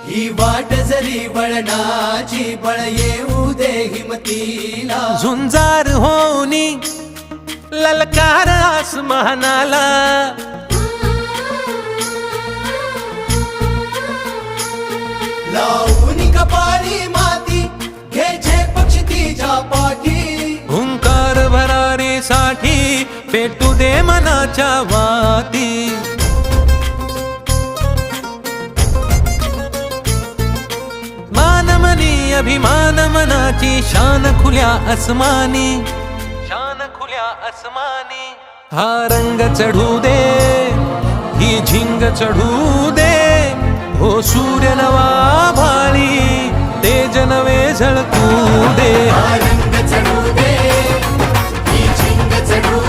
ही वाट जरी वळणाची बळ येऊ दे हिमतीला झुंजार होनी ललकार आसमानाला लावून कपाळी माती घ्यायचे पक्षी तिच्या पाठी हुंकार भरारीसाठी पेटू दे मनाच्या वाती मानमनी अभिमान मनाची शान खुल्या आसमानी शान खुल्या आसमानी हा रंग चढू दे ही झिंग चढू दे हो सूर्य नवा भाळी तेज नवे झळकू दे रंग चढू दे ही झिंग चढू